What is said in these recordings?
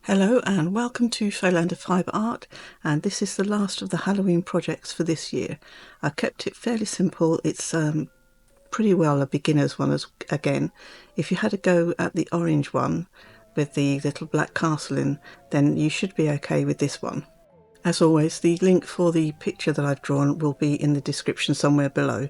Hello and welcome to Faelanda Fibre Art, and this is the last of the Halloween projects for this year. I've kept it fairly simple. It's pretty well a beginner's one again. If you had a go at the orange one with the little black castle in, then you should be okay with this one. As always, the link for the picture that I've drawn will be in the description somewhere below.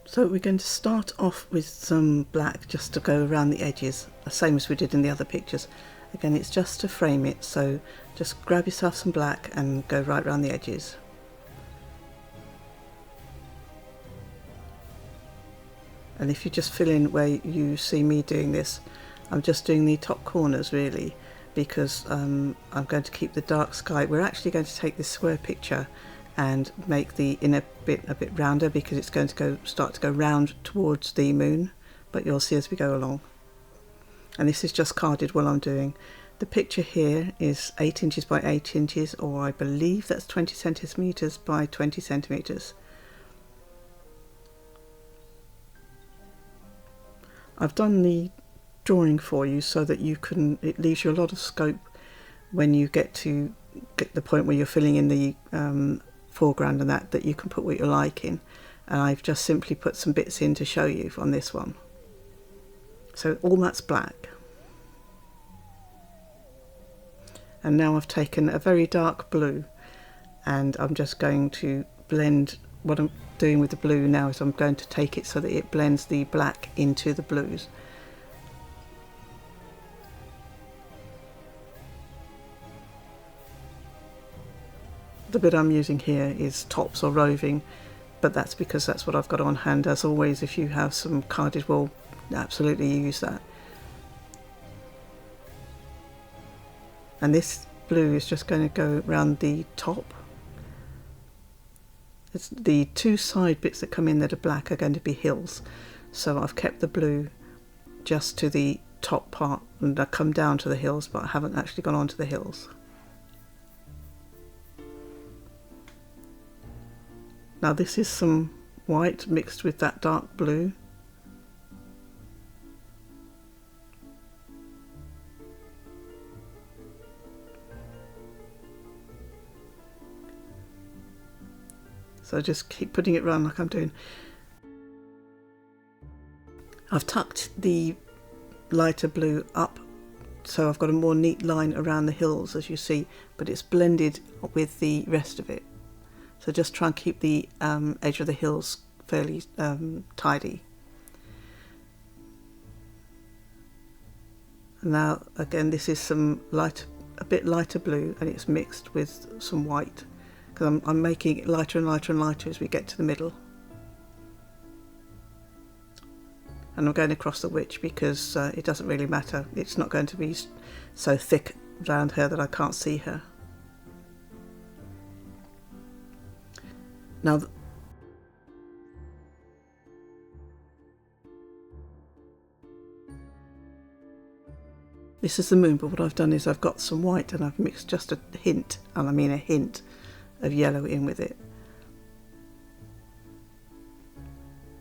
So we're going to start off with some black just to go around the edges, the same as we did in the other pictures. Again, it's just to frame it, so just grab yourself some black and go right around the edges. And if you just fill in where you see me doing this, I'm just doing the top corners really, because I'm going to keep the dark sky. We're actually going to take this square picture and make the inner bit a bit rounder, because it's going to start to go round towards the moon, but you'll see as we go along. And this is just carded while I'm doing. The picture here is 8 inches by 8 inches, or I believe that's 20 centimetres by 20 centimetres. I've done the drawing for you so that it leaves you a lot of scope when you get to the point where you're filling in the foreground and that you can put what you like in. And I've just simply put some bits in to show you on this one. So all that's black. And now I've taken a very dark blue and I'm just going to blend. What I'm doing with the blue now is I'm going to take it so that it blends the black into the blues. The bit I'm using here is tops or roving, but that's because that's what I've got on hand. As always, if you have some carded wool, absolutely use that. And this blue is just going to go around the top. It's the two side bits that come in that are black are going to be hills, so I've kept the blue just to the top part, and I come down to the hills, but I haven't actually gone on to the hills. Now this is some white mixed with that dark blue. So just keep putting it around like I'm doing. I've tucked the lighter blue up, so I've got a more neat line around the hills, as you see, but it's blended with the rest of it. So just try and keep the edge of the hills fairly tidy. And now again, this is some a bit lighter blue, and it's mixed with some white, because I'm making it lighter and lighter and lighter as we get to the middle. And I'm going across the witch because it doesn't really matter. It's not going to be so thick around her that I can't see her. Now, this is the moon, but what I've done is I've got some white and I've mixed just a hint, and I mean a hint, of yellow in with it.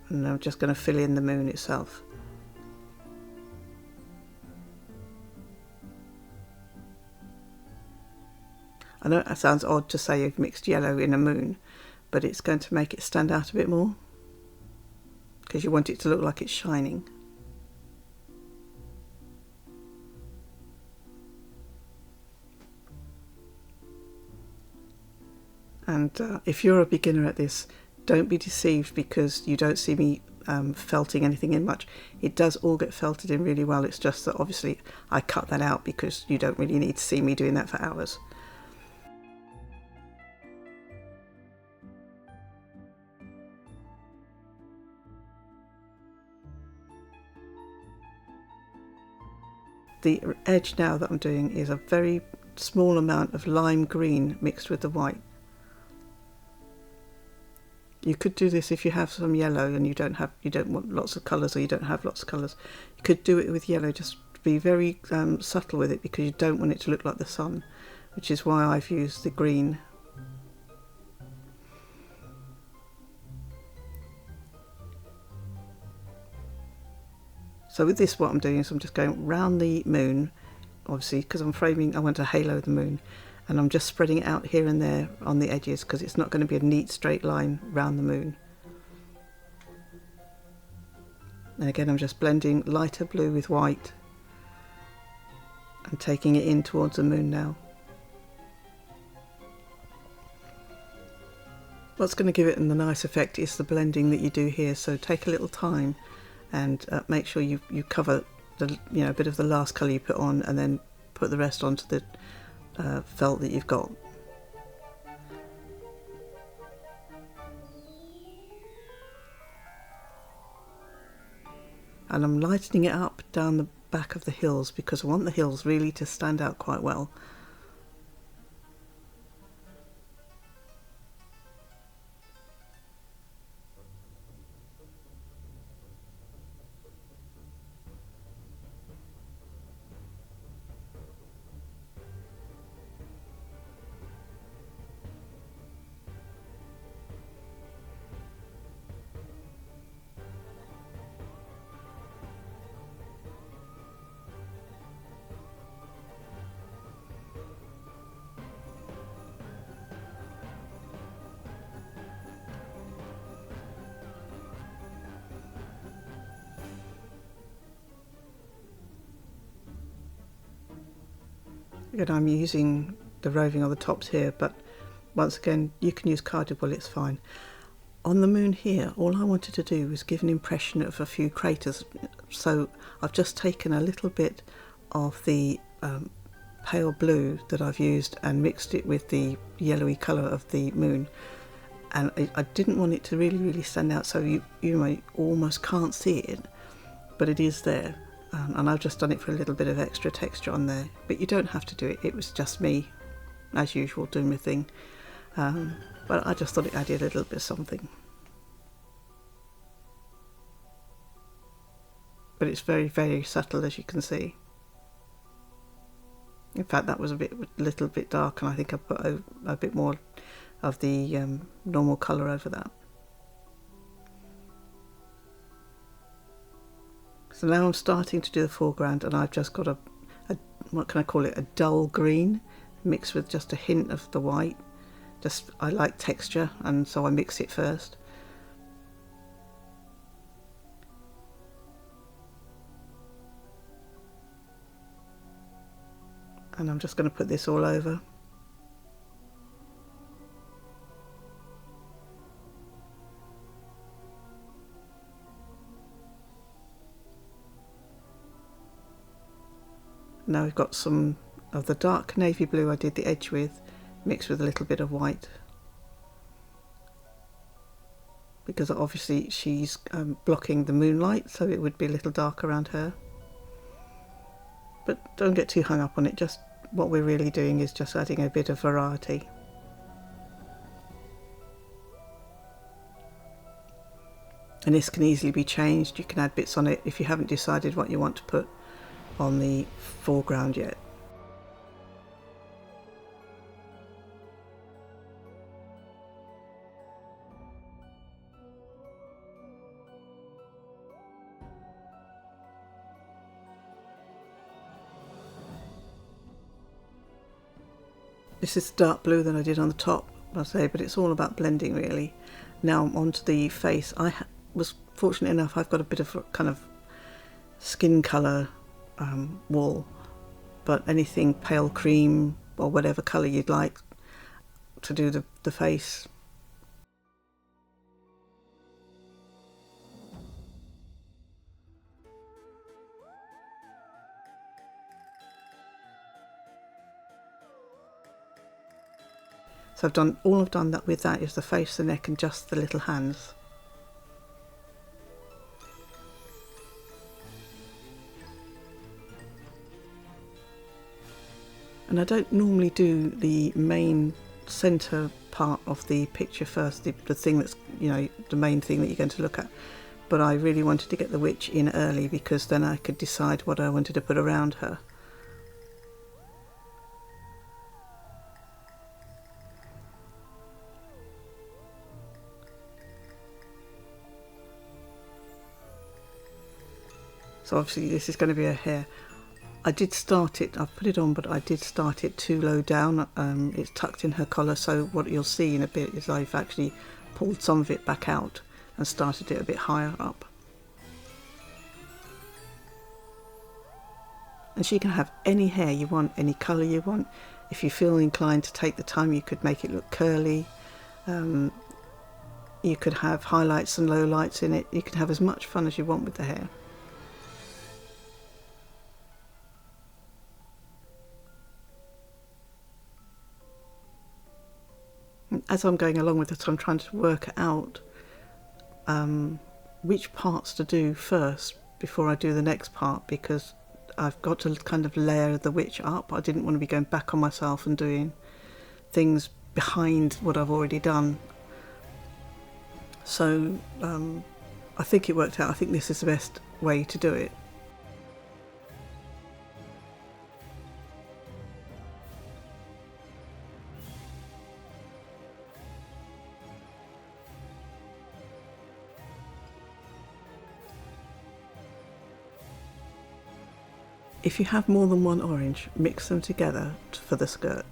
And I'm just going to fill in the moon itself. I know it sounds odd to say you've mixed yellow in a moon, but it's going to make it stand out a bit more, because you want it to look like it's shining. And if you're a beginner at this, don't be deceived because you don't see me felting anything in much. It does all get felted in really well. It's just that obviously I cut that out because you don't really need to see me doing that for hours. The edge now that I'm doing is a very small amount of lime green mixed with the white. You could do this if you have some yellow and you don't want lots of colours, or you don't have lots of colours. You could do it with yellow, just be very subtle with it, because you don't want it to look like the sun, which is why I've used the green. So with this, what I'm doing is I'm just going round the moon obviously because I'm framing, I want to halo the moon, and I'm just spreading it out here and there on the edges because it's not going to be a neat straight line round the moon. And again, I'm just blending lighter blue with white and taking it in towards the moon now. What's going to give it a nice effect is the blending that you do here, so take a little time and make sure you cover the a bit of the last colour you put on, and then put the rest onto the felt that you've got. And I'm lightening it up down the back of the hills because I want the hills really to stand out quite well. Again, I'm using the roving on the tops here, but once again, you can use carded wool, it's fine. On the moon here, all I wanted to do was give an impression of a few craters, so I've just taken a little bit of the pale blue that I've used and mixed it with the yellowy colour of the moon, and I didn't want it to really stand out, so you almost can't see it, but it is there. And I've just done it for a little bit of extra texture on there, but you don't have to do it. It was just me, as usual, doing my thing. But I just thought it added a little bit of something. But it's very subtle, as you can see. In fact, that was a little bit dark, and I think I put a bit more of the normal colour over that. So now I'm starting to do the foreground, and I've just got a what can I call it, a dull green mixed with just a hint of the white. I like texture, and so I mix it first. And I'm just going to put this all over. Now we've got some of the dark navy blue I did the edge with, mixed with a little bit of white. Because obviously she's blocking the moonlight, so it would be a little dark around her. But don't get too hung up on it, just what we're really doing is just adding a bit of variety. And this can easily be changed, you can add bits on it if you haven't decided what you want to put on the foreground yet. This is dark blue that I did on the top, I'll say, but it's all about blending really. Now onto the face. I was fortunate enough, I've got a bit of kind of skin colour wool, but anything pale cream or whatever colour you'd like to do the face. So all I've done that with that is the face, the neck, and just the little hands. And I don't normally do the main centre part of the picture first, the thing that's, the main thing that you're going to look at. But I really wanted to get the witch in early because then I could decide what I wanted to put around her. So obviously this is going to be her hair. I did start it, I've put it on, but I did start it too low down. It's tucked in her collar, so what you'll see in a bit is I've actually pulled some of it back out and started it a bit higher up. And she can have any hair you want, any colour you want. If you feel inclined to take the time, you could make it look curly. You could have highlights and lowlights in it. You can have as much fun as you want with the hair. As I'm going along with it, I'm trying to work out which parts to do first before I do the next part, because I've got to kind of layer the witch up. I didn't want to be going back on myself and doing things behind what I've already done. So I think it worked out. I think this is the best way to do it. If you have more than one orange, mix them together for the skirt.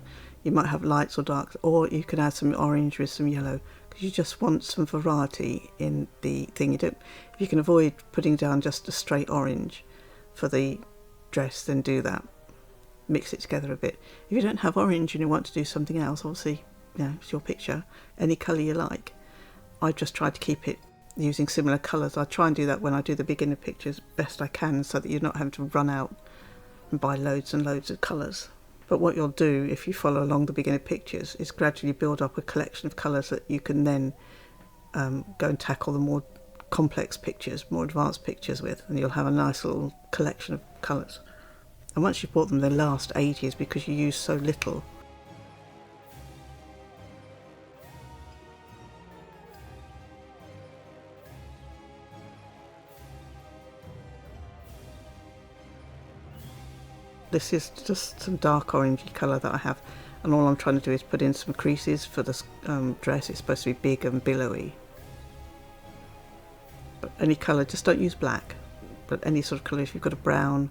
You might have lights or darks, or you can add some orange with some yellow, because you just want some variety in the thing. If you can avoid putting down just a straight orange for the dress, then do that. Mix it together a bit. If you don't have orange and you want to do something else, obviously, it's your picture, any colour you like. I just tried to keep it using similar colours. I try and do that when I do the beginner pictures best I can, so that you're not having to run out and buy loads and loads of colours. But what you'll do if you follow along the beginner pictures is gradually build up a collection of colours that you can then go and tackle the more complex pictures, more advanced pictures with, and you'll have a nice little collection of colours. And once you've bought them, they last ages because you use so little. This is just some dark orangey colour that I have, and all I'm trying to do is put in some creases for the dress. It's supposed to be big and billowy. But any colour, just don't use black, but any sort of colour. If you've got a brown,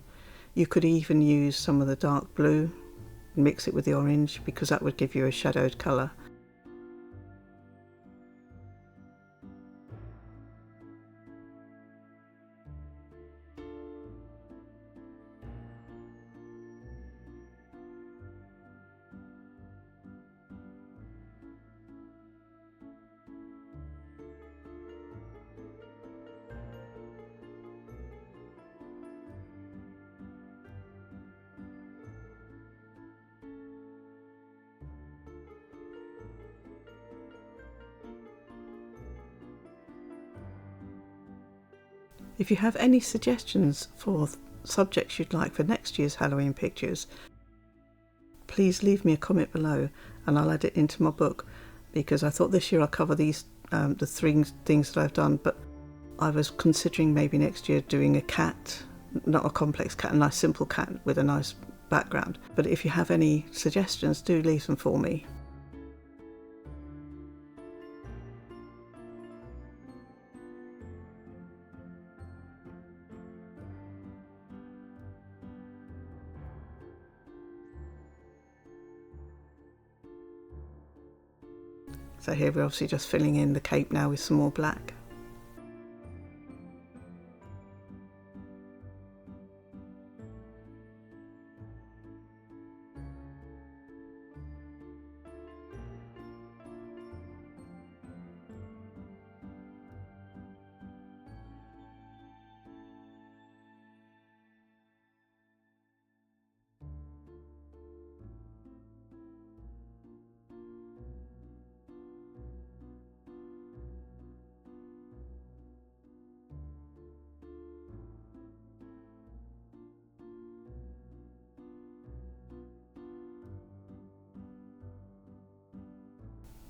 you could even use some of the dark blue, mix it with the orange, because that would give you a shadowed colour. If you have any suggestions for subjects you'd like for next year's Halloween pictures, please leave me a comment below and I'll add it into my book, because I thought this year I'll cover these the three things that I've done, but I was considering maybe next year doing a cat, not a complex cat, a nice simple cat with a nice background. But if you have any suggestions, do leave them for me. So here we're obviously just filling in the cape now with some more black.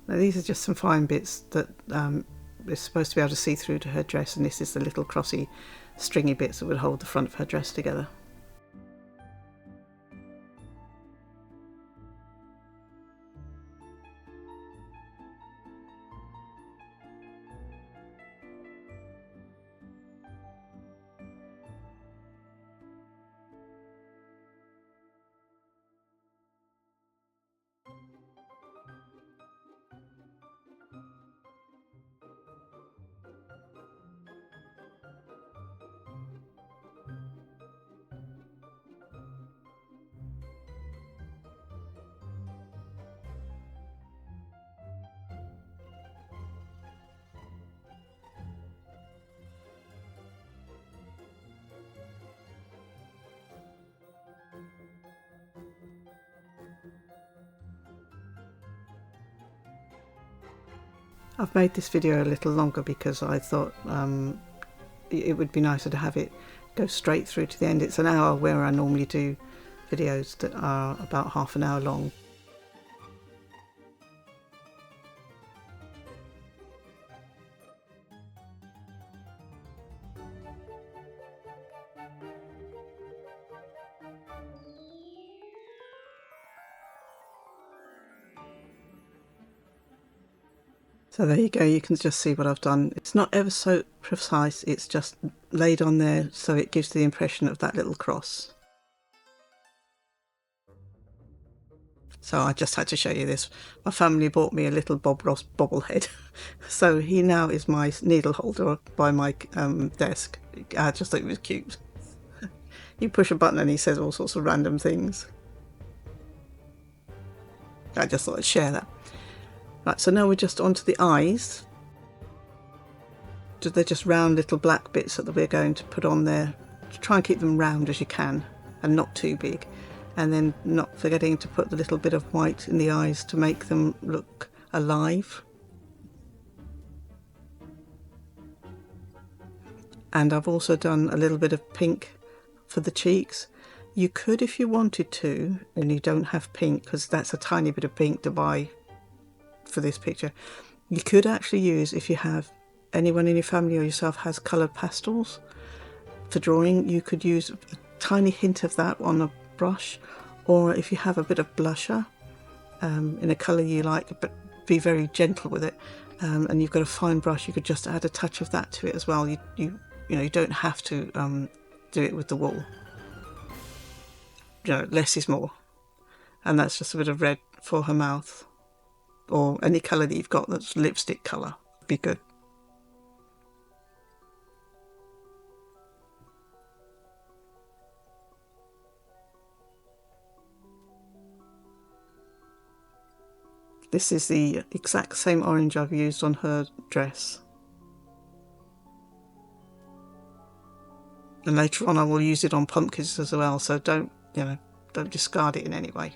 Now these are just some fine bits that is supposed to be able to see through to her dress, and this is the little crossy stringy bits that would hold the front of her dress together. I've made this video a little longer because I thought it would be nicer to have it go straight through to the end. It's an hour where I normally do videos that are about half an hour long. So there you go, you can just see what I've done. It's not ever so precise, it's just laid on there so it gives the impression of that little cross. So I just had to show you this. My family bought me a little Bob Ross bobblehead. So he now is my needle holder by my desk. I just thought it was cute. You push a button and he says all sorts of random things. I just thought I'd share that. Right, so now we're just onto the eyes. They're just round little black bits that we're going to put on there. Try and keep them round as you can and not too big. And then not forgetting to put the little bit of white in the eyes to make them look alive. And I've also done a little bit of pink for the cheeks. You could, if you wanted to, and you don't have pink, because that's a tiny bit of pink to buy for this picture, you could actually use, if you have anyone in your family or yourself has coloured pastels for drawing, you could use a tiny hint of that on a brush, or if you have a bit of blusher in a colour you like, but be very gentle with it, and you've got a fine brush, you could just add a touch of that to it as well. You know, you don't have to do it with the wool. You know, less is more. And that's just a bit of red for her mouth, or any colour that you've got that's lipstick colour would be good. This is the exact same orange I've used on her dress. And later on I will use it on pumpkins as well, so don't discard it in any way.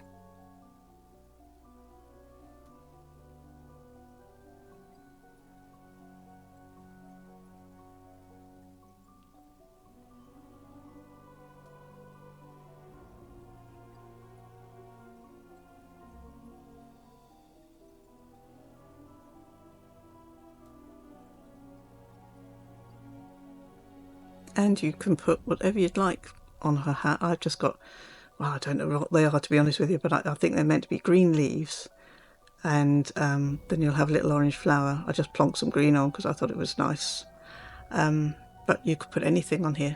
And you can put whatever you'd like on her hat. I've just got, well, I don't know what they are, to be honest with you, but I think they're meant to be green leaves. And then you'll have a little orange flower. I just plonked some green on because I thought it was nice. But you could put anything on here.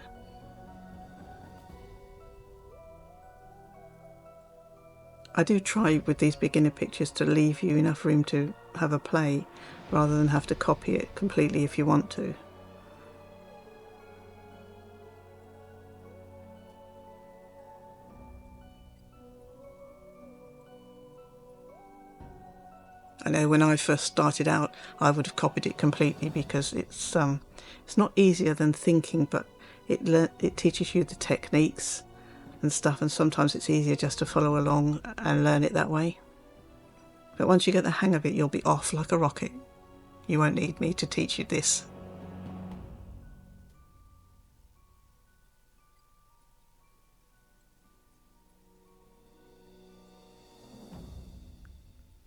I do try with these beginner pictures to leave you enough room to have a play rather than have to copy it completely if you want to. I know when I first started out I would have copied it completely because it's not easier than thinking, but it teaches you the techniques and stuff, and sometimes it's easier just to follow along and learn it that way. But once you get the hang of it, you'll be off like a rocket. You won't need me to teach you this.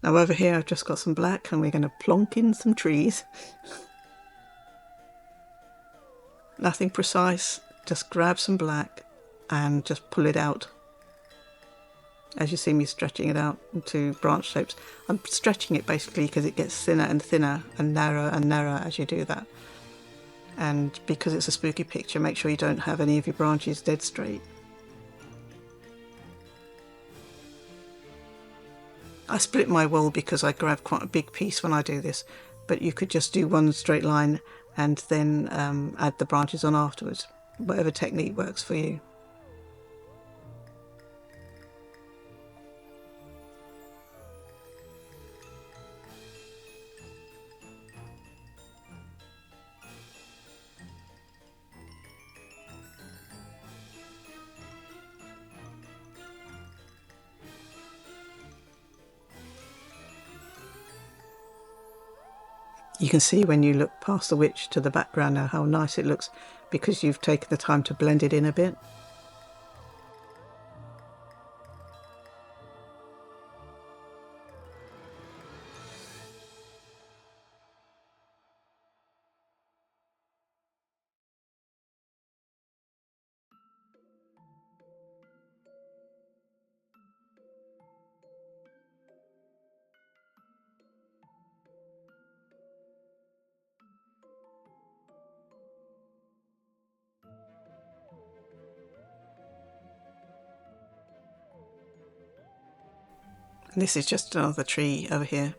Now over here I've just got some black and we're going to plonk in some trees. Nothing precise, just grab some black and just pull it out. As you see me stretching it out into branch shapes. I'm stretching it basically because it gets thinner and thinner and narrower as you do that. And because it's a spooky picture, make sure you don't have any of your branches dead straight. I split my wool because I grab quite a big piece when I do this, but you could just do one straight line and then add the branches on afterwards, whatever technique works for you. You can see when you look past the witch to the background now how nice it looks because you've taken the time to blend it in a bit. And this is just another tree over here,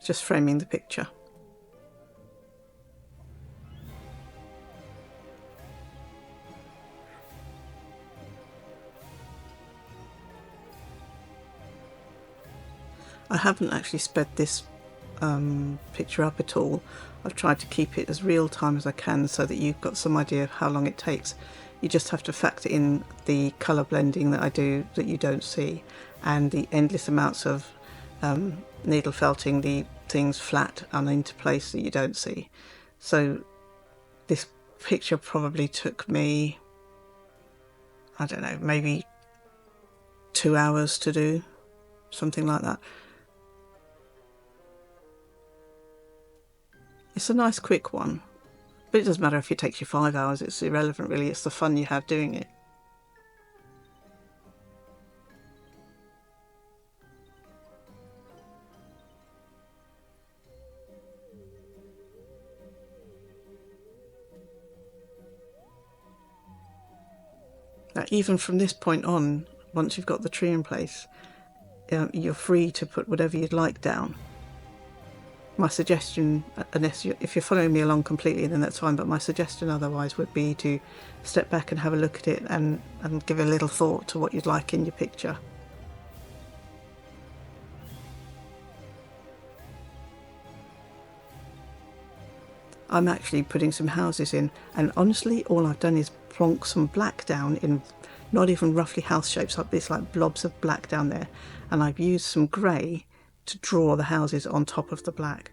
just framing the picture. I haven't actually sped this picture up at all. I've tried to keep it as real time as I can so that you've got some idea of how long it takes. You just have to factor in the colour blending that I do that you don't see, and the endless amounts of needle felting the things flat and into place that you don't see. So this picture probably took me, I don't know, maybe 2 hours to do, something like that. It's a nice quick one, but it doesn't matter if it takes you 5 hours, it's irrelevant really, it's the fun you have doing it. Now, even from this point on, once you've got the tree in place, you're free to put whatever you'd like down. My suggestion, if you're following me along completely, then that's fine, but my suggestion otherwise would be to step back and have a look at it and give a little thought to what you'd like in your picture. I'm actually putting some houses in, and honestly all I've done is plonk some black down in not even roughly house shapes, like this, like blobs of black down there, and I've used some grey to draw the houses on top of the black.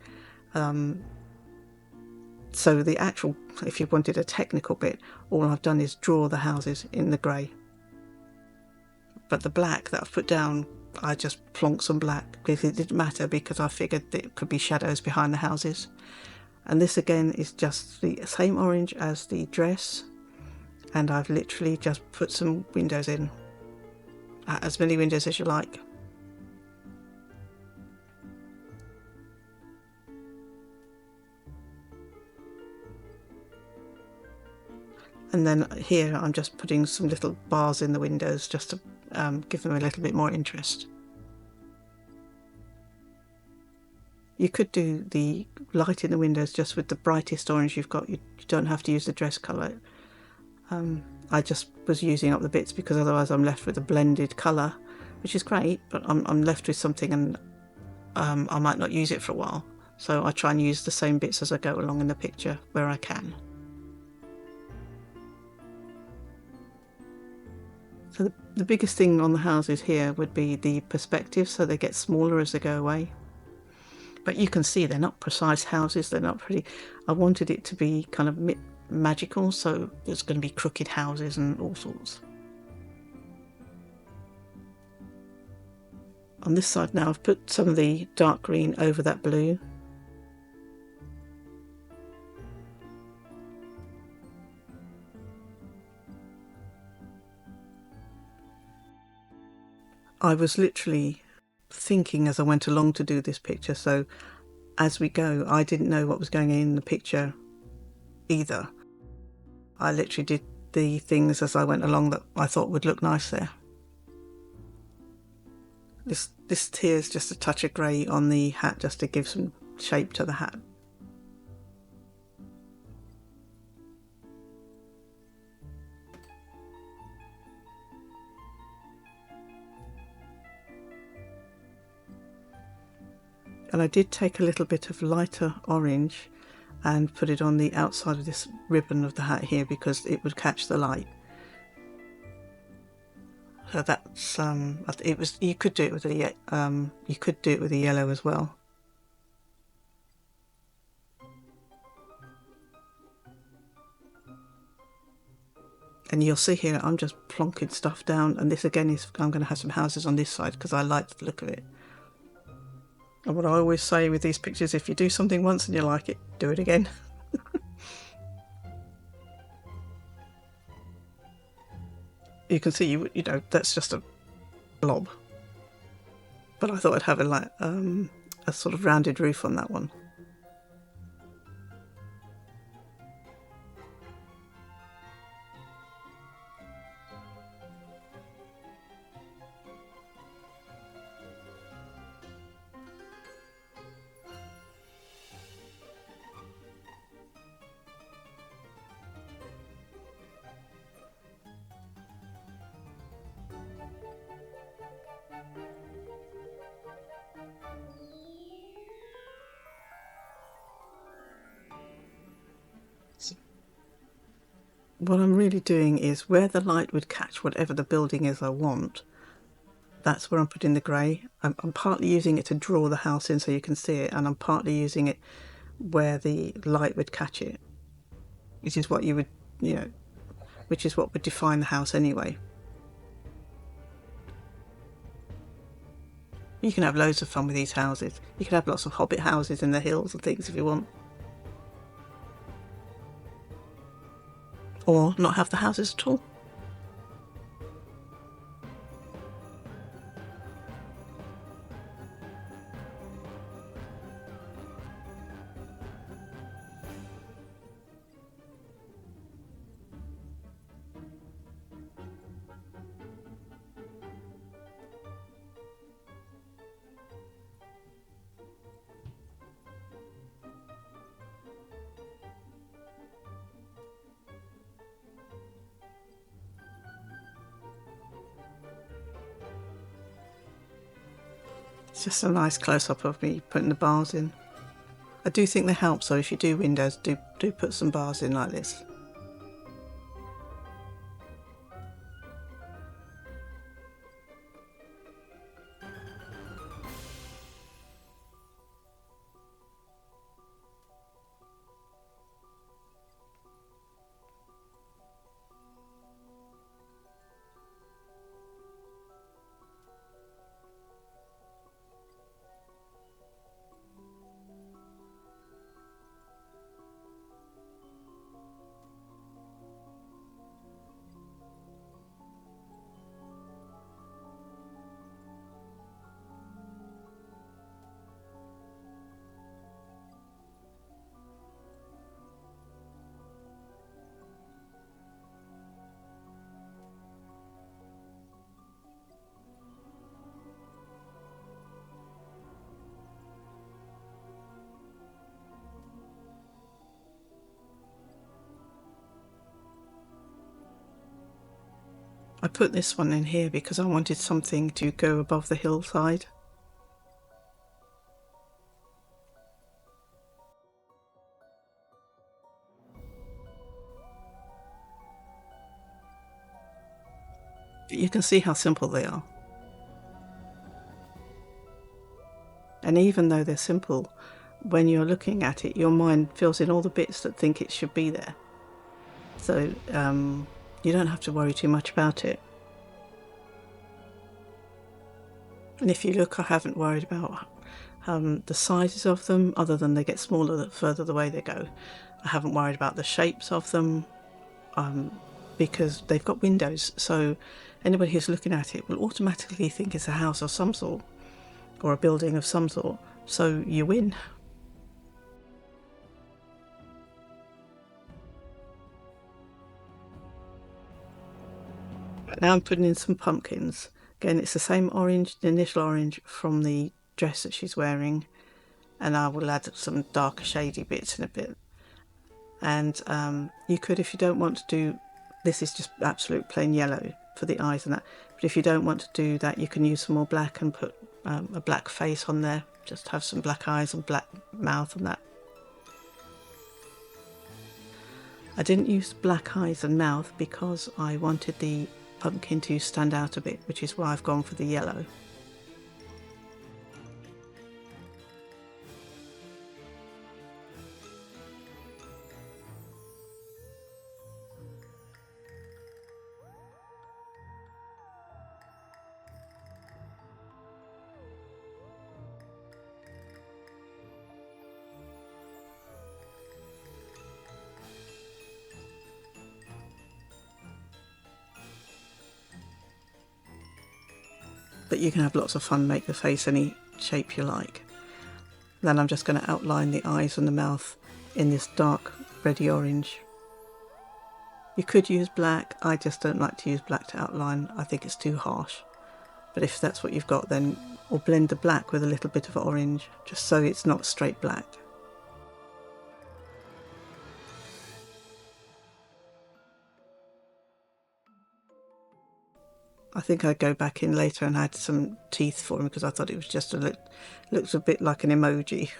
So the actual, if you wanted a technical bit, all I've done is draw the houses in the grey, but the black that I've put down, I just plonked some black because it didn't matter, because I figured that it could be shadows behind the houses. And this again is just the same orange as the dress, and I've literally just put some windows in, as many windows as you like. And then here I'm just putting some little bars in the windows just to give them a little bit more interest. You could do the light in the windows just with the brightest orange you've got. You don't have to use the dress colour. I just was using up the bits because otherwise I'm left with a blended colour, which is great, but I'm left with something, and I might not use it for a while. So I try and use the same bits as I go along in the picture where I can. So the biggest thing on the houses here would be the perspective, so they get smaller as they go away. But you can see they're not precise houses, they're not pretty. I wanted it to be kind of magical, so there's going to be crooked houses and all sorts. On this side now I've put some of the dark green over that blue. I was literally thinking as I went along to do this picture, so as we go, I didn't know what was going in the picture either. I literally did the things as I went along that I thought would look nice there. This here is just a touch of grey on the hat just to give some shape to the hat. And I did take a little bit of lighter orange and put it on the outside of this ribbon of the hat here because it would catch the light. So that's it was. You could do it with a yellow as well. And you'll see here I'm just plonking stuff down, and this again is, I'm going to have some houses on this side because I like the look of it. And what I always say with these pictures, if you do something once and you like it, do it again. You can see, you know, that's just a blob. But I thought I'd have a sort of rounded roof on that one. What I'm really doing is where the light would catch whatever the building is I want, that's where I'm putting the grey. I'm partly using it to draw the house in so you can see it, and I'm partly using it where the light would catch it, which is what you would, you know, which is what would define the house anyway. You can have loads of fun with these houses. You can have lots of hobbit houses in the hills and things if you want. Or not have the houses at all. It's just a nice close-up of me putting the bars in. I do think they help, so if you do windows, do put some bars in like this. I put this one in here because I wanted something to go above the hillside. You can see how simple they are. And even though they're simple, when you're looking at it, your mind fills in all the bits that think it should be there. So you don't have to worry too much about it. And if you look, I haven't worried about the sizes of them, other than they get smaller the further the way they go. I haven't worried about the shapes of them because they've got windows, so anybody who's looking at it will automatically think it's a house of some sort or a building of some sort, so you win. Now I'm putting in some pumpkins. Again, it's the same orange, the initial orange from the dress that she's wearing, and I will add some darker shady bits in a bit. And you could, if you don't want to do, this is just absolute plain yellow for the eyes and that, but if you don't want to do that, you can use some more black and put a black face on there, just have some black eyes and black mouth and that. I didn't use black eyes and mouth because I wanted the pumpkin to stand out a bit, which is why I've gone for the yellow. but you can have lots of fun, make the face any shape you like. Then I'm just going to outline the eyes and the mouth in this dark reddy orange. You could use black, I just don't like to use black to outline, I think it's too harsh. But if that's what you've got, then or blend the black with a little bit of orange, just so it's not straight black. I think I'd go back in later and add some teeth for him because I thought it was just looked a bit like an emoji.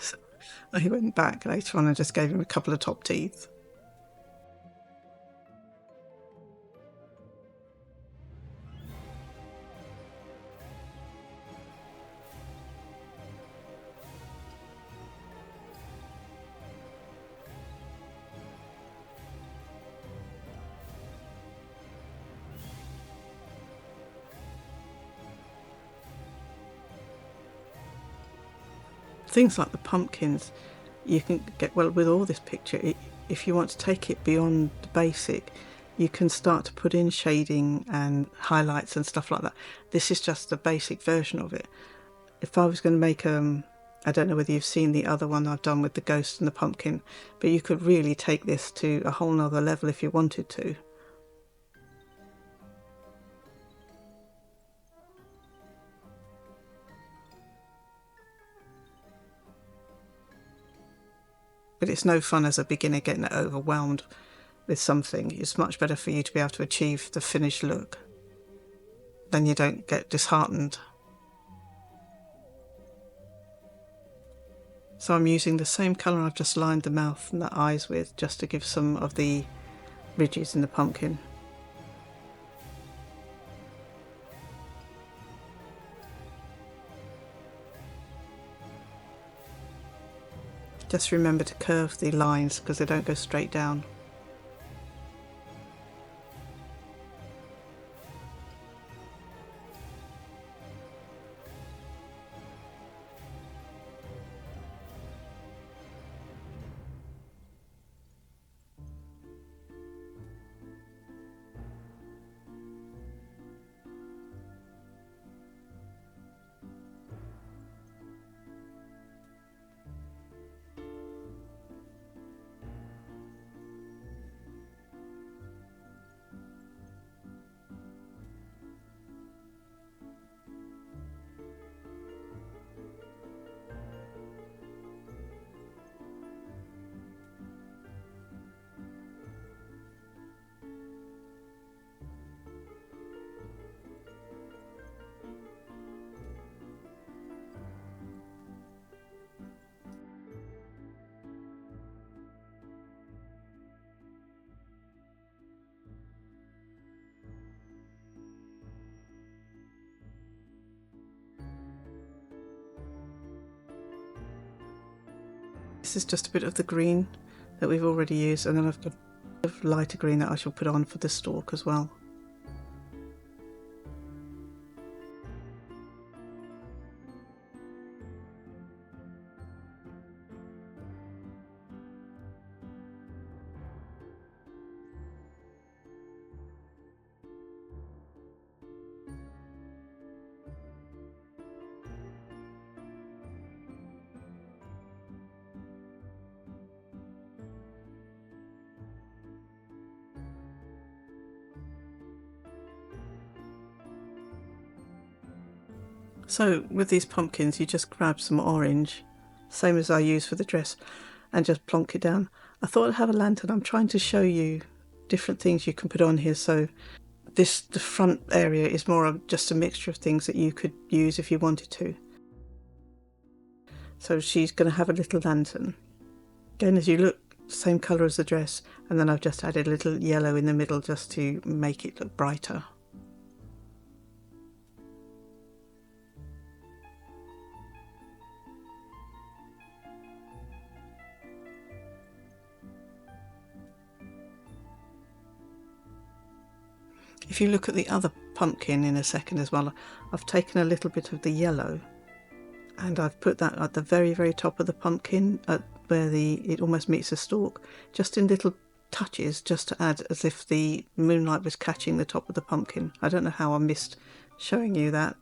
So I went back later on and just gave him a couple of top teeth. Things like the pumpkins, you can get, well, with all this picture, if you want to take it beyond the basic, you can start to put in shading and highlights and stuff like that. This is just the basic version of it. If I was going to make I don't know whether you've seen the other one I've done with the ghost and the pumpkin, but you could really take this to a whole nother level if you wanted to. But it's no fun as a beginner getting overwhelmed with something. It's much better for you to be able to achieve the finished look. Then you don't get disheartened. So I'm using the same colour I've just lined the mouth and the eyes with, just to give some of the ridges in the pumpkin. Just remember to curve the lines because they don't go straight down. This is just a bit of the green that we've already used, and then I've got a bit of lighter green that I shall put on for the stalk as well. So with these pumpkins, you just grab some orange, same as I use for the dress, and just plonk it down. I thought I'd have a lantern. I'm trying to show you different things you can put on here. So the front area is more of just a mixture of things that you could use if you wanted to. So she's going to have a little lantern. Again, as you look, same colour as the dress, and then I've just added a little yellow in the middle just to make it look brighter. If you look at the other pumpkin in a second as well, I've taken a little bit of the yellow and I've put that at the very, very top of the pumpkin, at where it almost meets the stalk, just in little touches, just to add as if the moonlight was catching the top of the pumpkin. I don't know how I missed showing you that.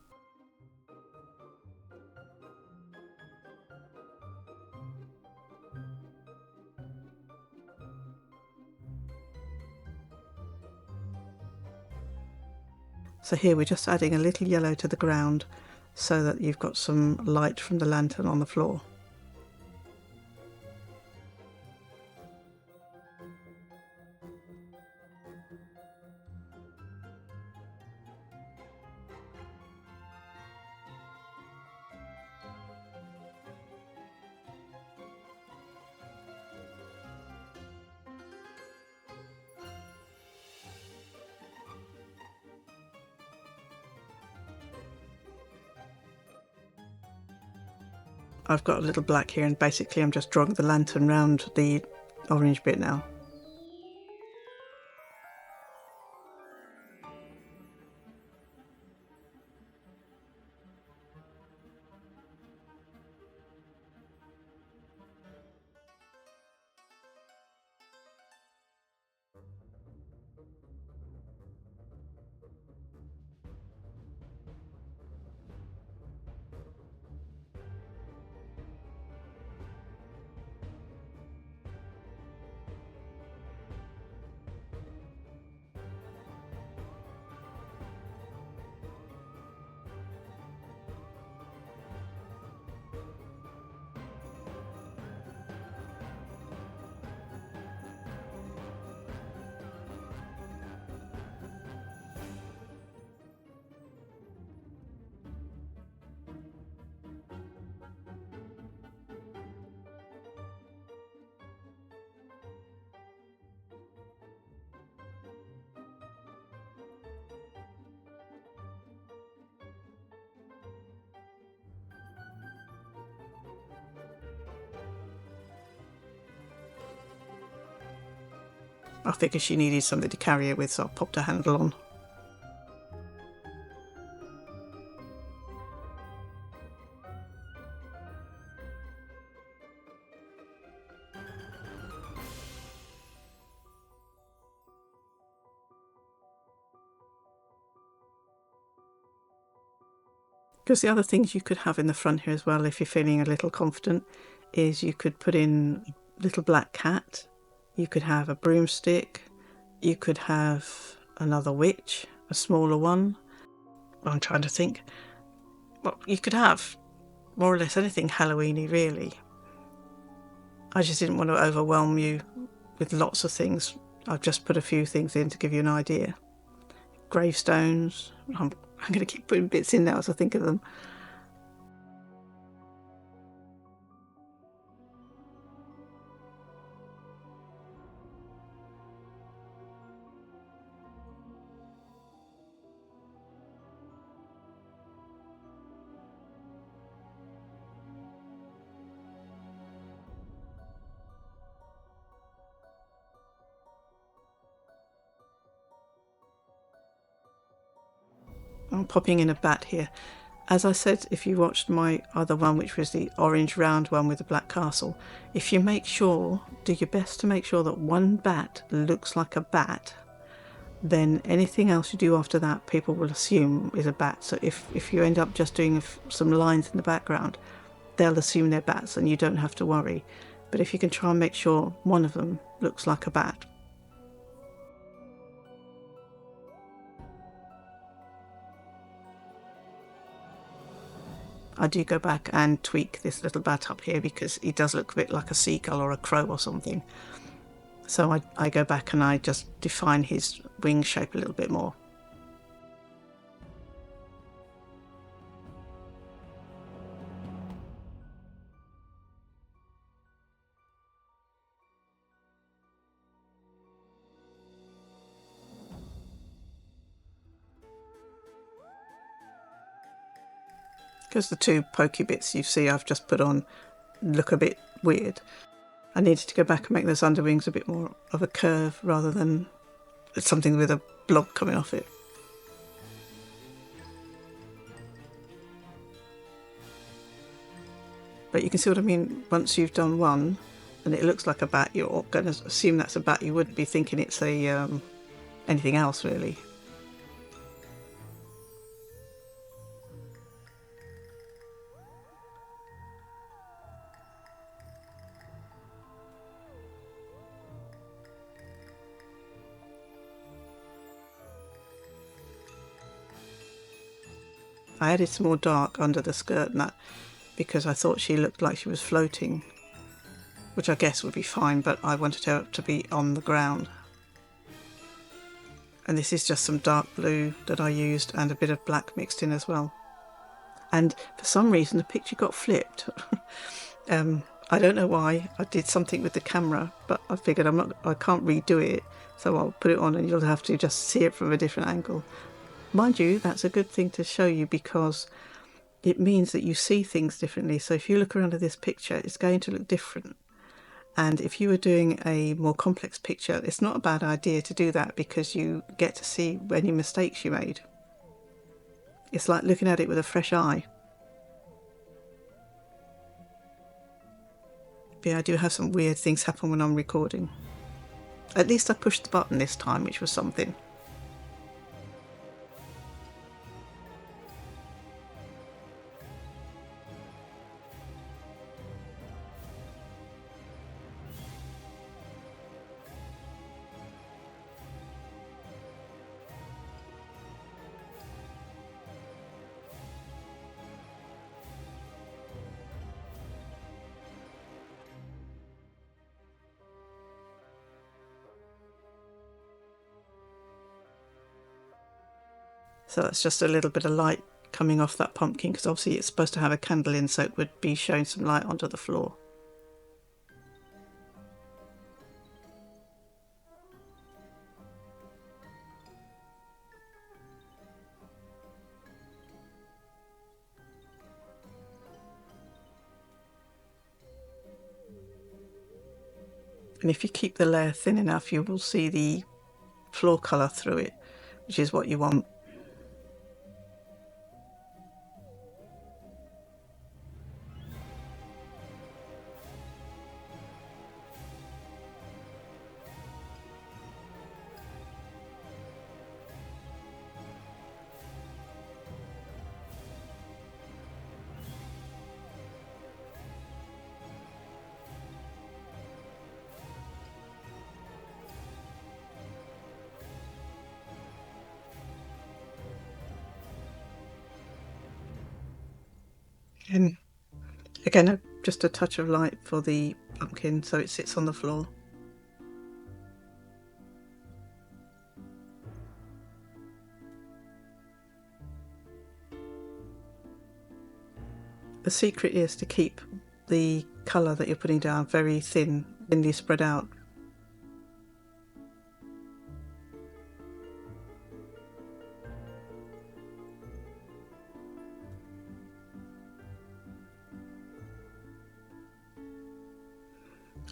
So here we're just adding a little yellow to the ground so that you've got some light from the lantern on the floor. I've got a little black here, and basically I'm just drawing the lantern round the orange bit now. I figured she needed something to carry it with, so I popped a handle on. Because the other things you could have in the front here as well, if you're feeling a little confident, is you could put in a little black cat, you could have a broomstick, you could have another witch, a smaller one. I'm trying to think. Well, you could have more or less anything Halloweeny, really. I just didn't want to overwhelm you with lots of things. I've just put a few things in to give you an idea. Gravestones. I'm going to keep putting bits in now as I think of them. I'm popping in a bat here. As I said, if you watched my other one, which was the orange round one with the black castle, if you make sure, do your best to make sure that one bat looks like a bat, then anything else you do after that, people will assume is a bat. So if you end up just doing some lines in the background, they'll assume they're bats and you don't have to worry. But if you can try and make sure one of them looks like a bat. I do go back and tweak this little bat up here because he does look a bit like a seagull or a crow or something. So I go back and I just define his wing shape a little bit more. Because the two pokey bits you see I've just put on look a bit weird. I needed to go back and make those underwings a bit more of a curve rather than something with a blob coming off it. But you can see what I mean. Once you've done one and it looks like a bat, you're going to assume that's a bat. You wouldn't be thinking it's a anything else really. I added some more dark under the skirt and that because I thought she looked like she was floating, which I guess would be fine, but I wanted her to be on the ground. And this is just some dark blue that I used and a bit of black mixed in as well. And for some reason the picture got flipped. I don't know why. I did something with the camera, but I figured I can't redo it, so I'll put it on and you'll have to just see it from a different angle. Mind you, that's a good thing to show you because it means that you see things differently. So if you look around at this picture, it's going to look different. And if you were doing a more complex picture, it's not a bad idea to do that because you get to see any mistakes you made. It's like looking at it with a fresh eye. But yeah, I do have some weird things happen when I'm recording. At least I pushed the button this time, which was something. So that's just a little bit of light coming off that pumpkin because obviously it's supposed to have a candle in, so it would be showing some light onto the floor. And if you keep the layer thin enough, you will see the floor colour through it, which is what you want. And again, just a touch of light for the pumpkin so it sits on the floor. The secret is to keep the colour that you're putting down very thinly spread out.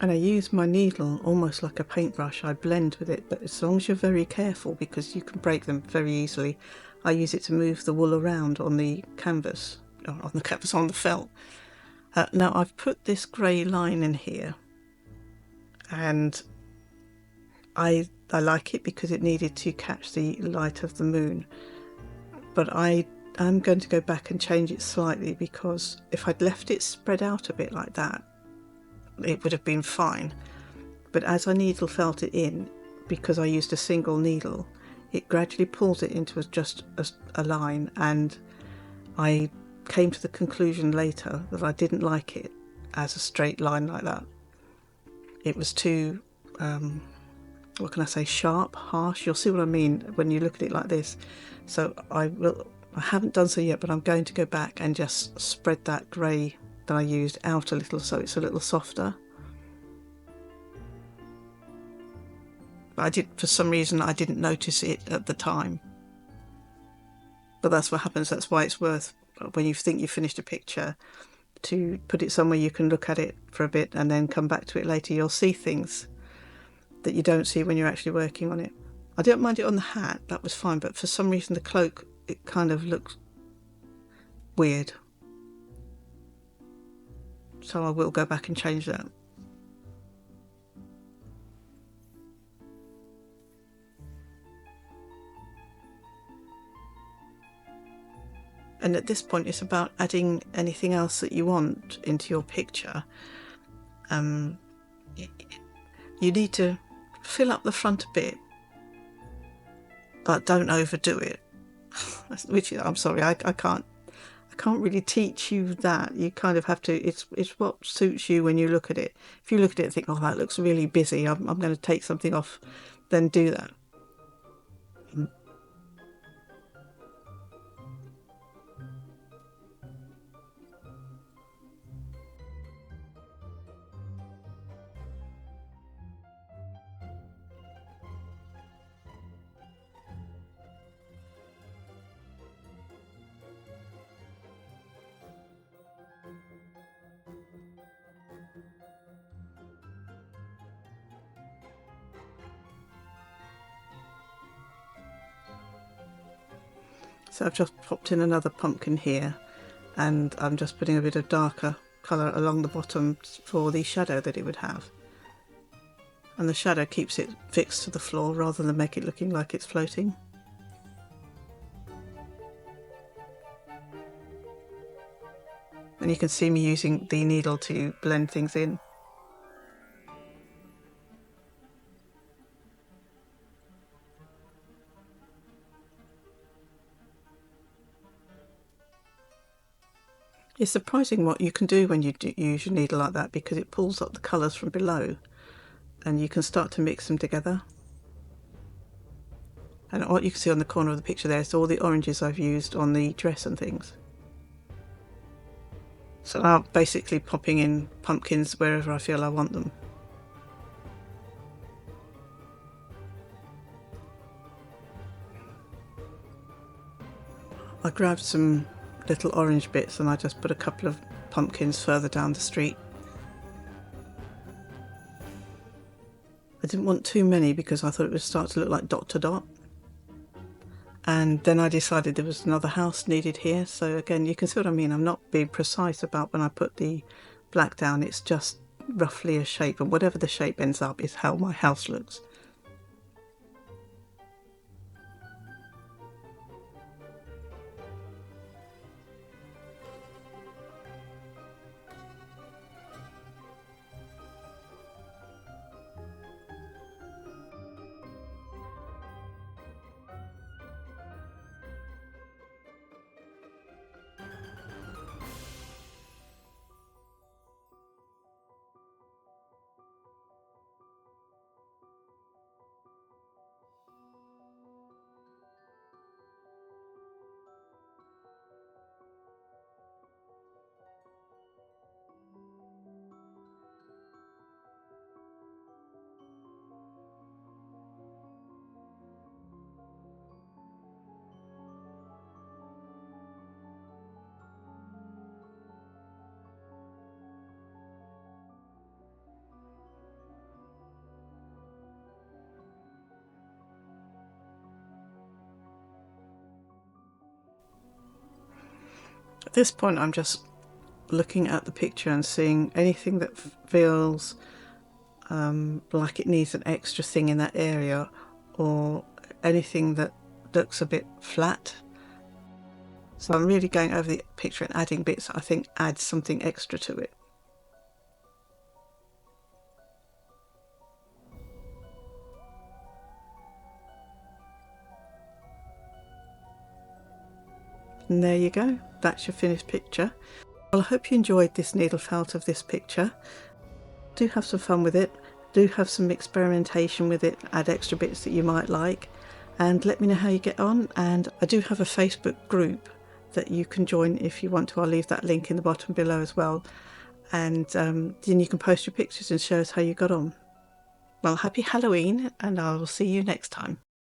And I use my needle almost like a paintbrush. I blend with it, but as long as you're very careful because you can break them very easily, I use it to move the wool around on the canvas, on the felt. Now I've put this grey line in here and I like it because it needed to catch the light of the moon, but I am going to go back and change it slightly because if I'd left it spread out a bit like that, it would have been fine. But as I needle felt it in, because I used a single needle, it gradually pulls it into just a line, and I came to the conclusion later that I didn't like it as a straight line like that. It was too, what can I say, sharp, harsh. You'll see what I mean when you look at it like this. So I haven't done so yet, but I'm going to go back and just spread that grey that I used out a little so it's a little softer. But for some reason I didn't notice it at the time. But that's what happens. That's why it's worth, when you think you've finished a picture, to put it somewhere you can look at it for a bit and then come back to it later. You'll see things that you don't see when you're actually working on it. I don't mind it on the hat, that was fine, but for some reason the cloak, it kind of looks weird. So I will go back and change that. And at this point it's about adding anything else that you want into your picture. You need to fill up the front a bit, but don't overdo it. Which, I'm sorry, I can't can't really teach you that. You kind of have to, it's what suits you when you look at it. If you look at it and think, oh, that looks really busy, I'm going to take something off, then do that. So I've just popped in another pumpkin here, and I'm just putting a bit of darker colour along the bottom for the shadow that it would have. And the shadow keeps it fixed to the floor rather than make it looking like it's floating. And you can see me using the needle to blend things in. It's surprising what you can do when you use your needle like that, because it pulls up the colours from below and you can start to mix them together. And what you can see on the corner of the picture there is all the oranges I've used on the dress and things. So I'm basically popping in pumpkins wherever I feel I want them. I grabbed some little orange bits and I just put a couple of pumpkins further down the street. I didn't want too many because I thought it would start to look like dot to dot. And then I decided there was another house needed here. So again, you can see what I mean. I'm not being precise about when I put the black down. It's just roughly a shape, and whatever the shape ends up is how my house looks. At this point, I'm just looking at the picture and seeing anything that feels like it needs an extra thing in that area, or anything that looks a bit flat. So I'm really going over the picture and adding bits I think adds something extra to it. And there you go, that's your finished picture. Well, I hope you enjoyed this needle felt of this picture. Do have some fun with it, do have some experimentation with it, add extra bits that you might like, and let me know how you get on. And I do have a Facebook group that you can join if you want to. I'll leave that link in the bottom below as well, and then you can post your pictures and show us how you got on. Well, happy Halloween, and I will see you next time.